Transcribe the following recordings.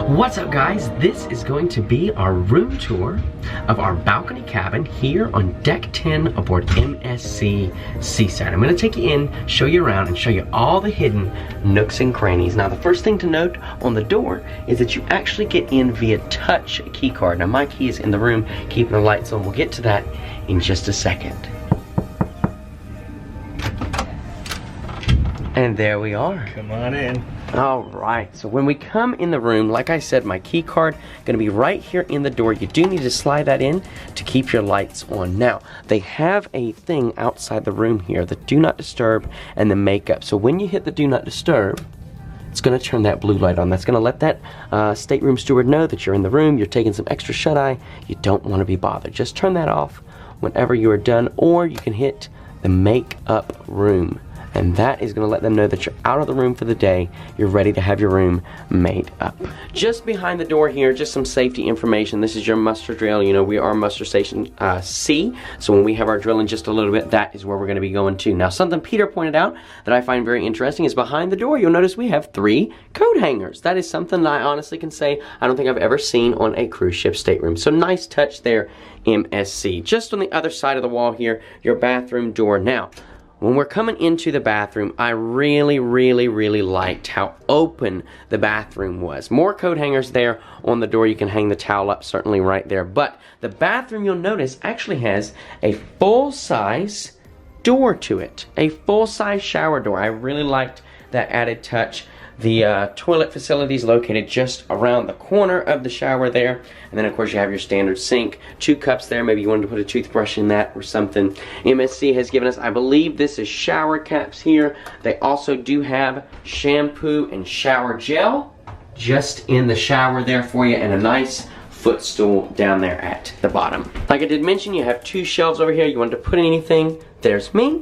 What's up, guys? This is going to be our room tour of our balcony cabin here on deck 10 aboard MSC Seaside. I'm going to take you in, show you around, and show you all the hidden nooks and crannies. Now, the first thing to note on the door is that you actually get in via touch key card. Now, my key is in the room keeping the lights on. We'll get to that in just a second. And there we are. Come on in. All right, so when we come in the room, like I said, my key card gonna be right here in the door. You do need to slide that in to keep your lights on. Now, they have a thing outside the room here, the do not disturb and the makeup. So when you hit the do not disturb, it's gonna turn that blue light on. That's gonna let that stateroom steward know that you're in the room, you're taking some extra shut-eye, you don't wanna be bothered. Just turn that off whenever you are done, or you can hit the makeup room. And that is gonna let them know that you're out of the room for the day. You're ready to have your room made up. Just behind the door here, just some safety information. This is your muster drill. You know, we are muster station C. So when we have our drill in just a little bit, that is where we're gonna be going to. Now, something Peter pointed out that I find very interesting is behind the door, you'll notice we have 3 coat hangers. That is something that I honestly can say I don't think I've ever seen on a cruise ship stateroom. So nice touch there, MSC. Just on the other side of the wall here, your bathroom door. Now, when we're coming into the bathroom, I really liked how open the bathroom was. More coat hangers there on the door. You can hang the towel up certainly right there. But the bathroom, you'll notice, actually has a full-size door to it. A full-size shower door. I really liked that added touch. The toilet facility is located just around the corner of the shower there. And then, of course, you have your standard sink. 2 cups there. Maybe you wanted to put a toothbrush in that or something. MSC has given us, I believe this is shower caps here. They also do have shampoo and shower gel just in the shower there for you, and a nice footstool down there at the bottom. Like I did mention, you have 2 shelves over here. You wanted to put anything, there's me.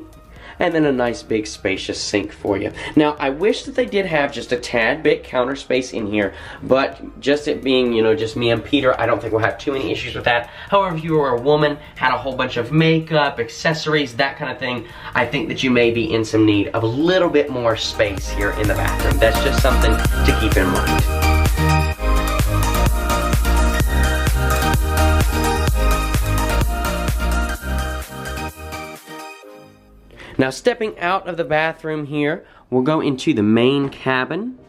And then a nice big spacious sink for you. Now, I wish that they did have just a tad bit counter space in here, but just it being, you know, just me and Peter, I don't think we'll have too many issues with that. However, if you were a woman, had a whole bunch of makeup, accessories, that kind of thing, I think that you may be in some need of a little bit more space here in the bathroom. That's just something to keep in mind. Now, stepping out of the bathroom here, we'll go into the main cabin.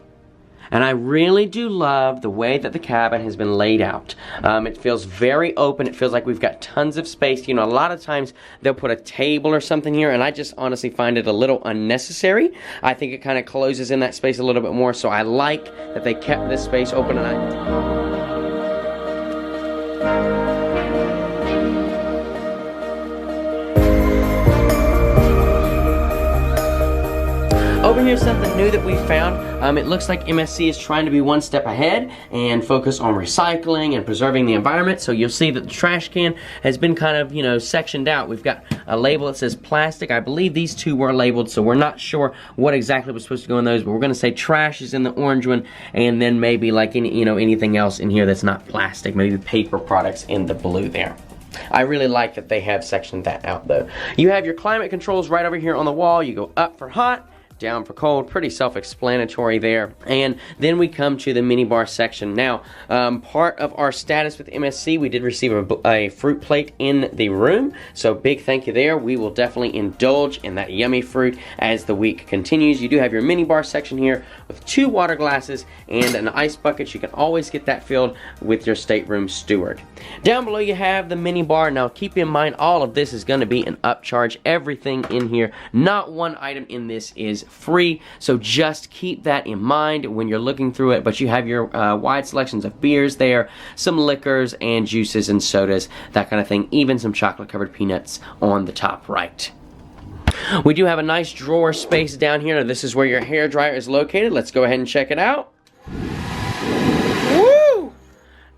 And I really do love the way that the cabin has been laid out. It feels very open. It feels like we've got tons of space. You know, a lot of times they'll put a table or something here, and I just honestly find it a little unnecessary. I think it kind of closes in that space a little bit more, so I like that they kept this space open. And over here, something new that we found. It looks like MSC is trying to be one step ahead and focus on recycling and preserving the environment. So you'll see that the trash can has been kind of, you know, sectioned out. We've got a label that says plastic. I believe these 2 were labeled, so we're not sure what exactly was supposed to go in those, but we're gonna say trash is in the orange one, and then maybe like any, you know, anything else in here that's not plastic, maybe paper products in the blue there. I really like that they have sectioned that out though. You have your climate controls right over here on the wall. You go up for hot, down for cold, pretty self-explanatory there. And then we come to the minibar section. Now, part of our status with MSC, we did receive a fruit plate in the room, so big thank you there. We will definitely indulge in that yummy fruit as the week continues. You do have your minibar section here with 2 water glasses and an ice bucket. You can always get that filled with your stateroom steward. Down below you have the minibar. Now keep in mind, all of this is going to be an upcharge. Everything in here, not one item in this is free, so just keep that in mind when you're looking through it. But you have your wide selections of beers there, some liquors and juices and sodas, that kind of thing, even some chocolate covered peanuts on the top right. We do have a nice drawer space down here. Now, this is where your hairdryer is located. Let's go ahead and check it out.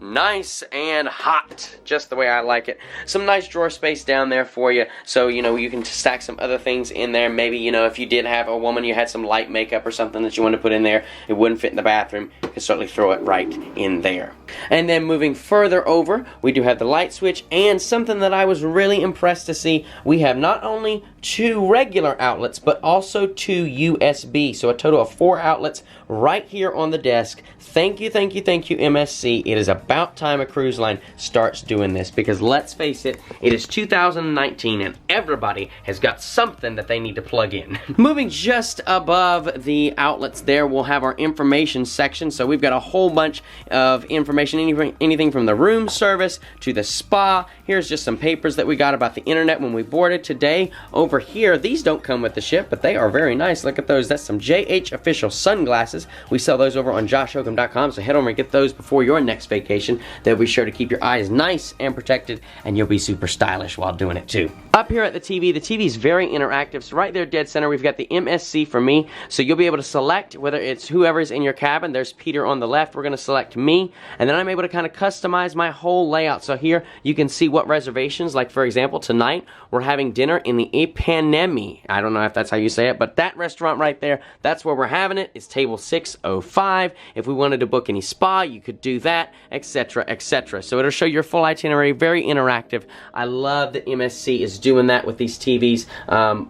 Nice and hot, just the way I like it. Some nice drawer space down there for you, so you know you can stack some other things in there. Maybe, you know, if you did have a woman, you had some light makeup or something that you want to put in there, it wouldn't fit in the bathroom, you can certainly throw it right in there. And then moving further over, we do have the light switch, and something that I was really impressed to see, we have not only 2 regular outlets, but also 2 USB. So a total of 4 outlets right here on the desk. Thank you, thank you, thank you, MSC. It is about time a cruise line starts doing this, because let's face it, it is 2019 and everybody has got something that they need to plug in. Moving just above the outlets there, we'll have our information section. So we've got a whole bunch of information, anything from the room service to the spa. Here's just some papers that we got about the internet when we boarded today. Over here, these don't come with the ship, but they are very nice. Look at those. That's some JH official sunglasses. We sell those over on joshhokum.com, so head over and get those before your next vacation. They'll be sure to keep your eyes nice and protected, and you'll be super stylish while doing it too. Up here at the TV is very interactive. So right there dead center, we've got the MSC for me. So you'll be able to select whether it's whoever's in your cabin. There's Peter on the left. We're going to select me, and then I'm able to kind of customize my whole layout. So here you can see what reservations, like for example, tonight we're having dinner in the Ipanema. I don't know if that's how you say it, but that restaurant right there, that's where we're having it. It's table 605. If we wanted to book any spa, you could do that, etc., etc. So it'll show your full itinerary, very interactive. I love that MSC is doing that with these TVs.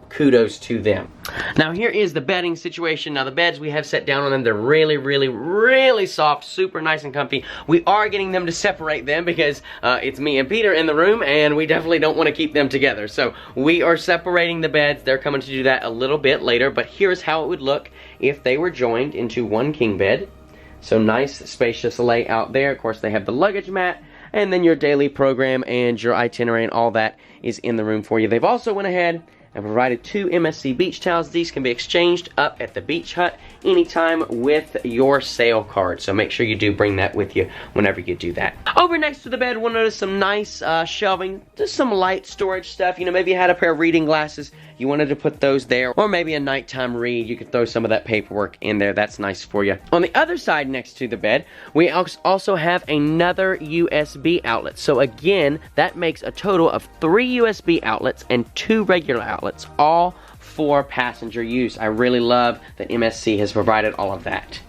Kudos to them. Now here is the bedding situation. Now the beds we have set down on them, they're really, really, really soft, super nice and comfy. We are getting them to separate them because it's me and Peter in the room, and we definitely don't want to keep them together. So we are separating the beds. They're coming to do that a little bit later, but here's how it would look if they were joined into one king bed. So nice, spacious layout there. Of course, they have the luggage mat, and then your daily program and your itinerary and all that is in the room for you. They've also went ahead and provided 2 MSC Beach Towels. These can be exchanged up at the beach hut anytime with your sale card. So make sure you do bring that with you whenever you do that. Over next to the bed, we'll notice some nice shelving, just some light storage stuff. You know, maybe you had a pair of reading glasses, you wanted to put those there, or maybe a nighttime read, you could throw some of that paperwork in there. That's nice for you. On the other side next to the bed, we also have another USB outlet. So again, that makes a total of 3 USB outlets and 2 regular outlets, all for passenger use. I really love that MSC has provided all of that.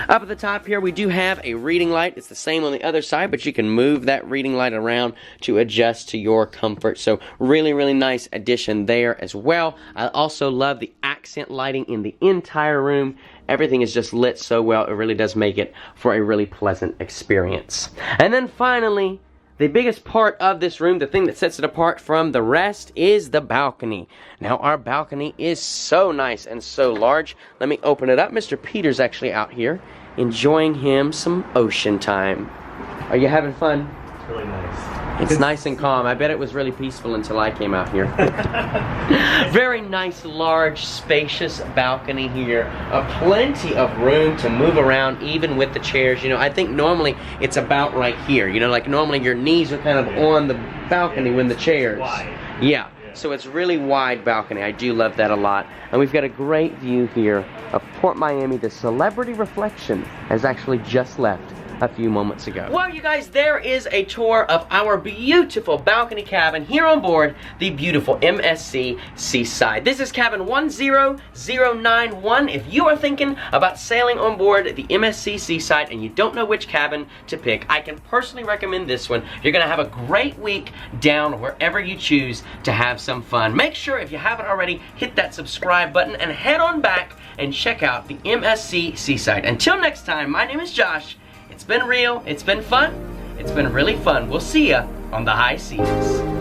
Up at the top here, we do have a reading light. It's the same on the other side, but you can move that reading light around to adjust to your comfort. So really, really nice addition there as well. I also love the accent lighting in the entire room. Everything is just lit so well. It really does make it for a really pleasant experience. And then finally, the biggest part of this room, the thing that sets it apart from the rest, is the balcony. Now, our balcony is so nice and so large. Let me open it up. Mr. Peter's actually out here enjoying him some ocean time. Are you having fun? It's really nice. It's nice and calm. I bet it was really peaceful until I came out here. Very nice, large, spacious balcony here. Plenty of room to move around, even with the chairs. You know, I think normally it's about right here. You know, like normally your knees are kind of on the balcony when the chairs. Wide. Yeah. So it's really wide balcony. I do love that a lot. And we've got a great view here of Port Miami. The Celebrity Reflection has actually just left a few moments ago. Well, you guys, there is a tour of our beautiful balcony cabin here on board the beautiful MSC Seaside. This is cabin 10091. If you are thinking about sailing on board the MSC Seaside and you don't know which cabin to pick, I can personally recommend this one. You're gonna have a great week down wherever you choose to have some fun. Make sure, if you haven't already, hit that subscribe button and head on back and check out the MSC Seaside. Until next time, my name is Josh. It's been real, it's been fun, it's been really fun. We'll see ya on the high seas.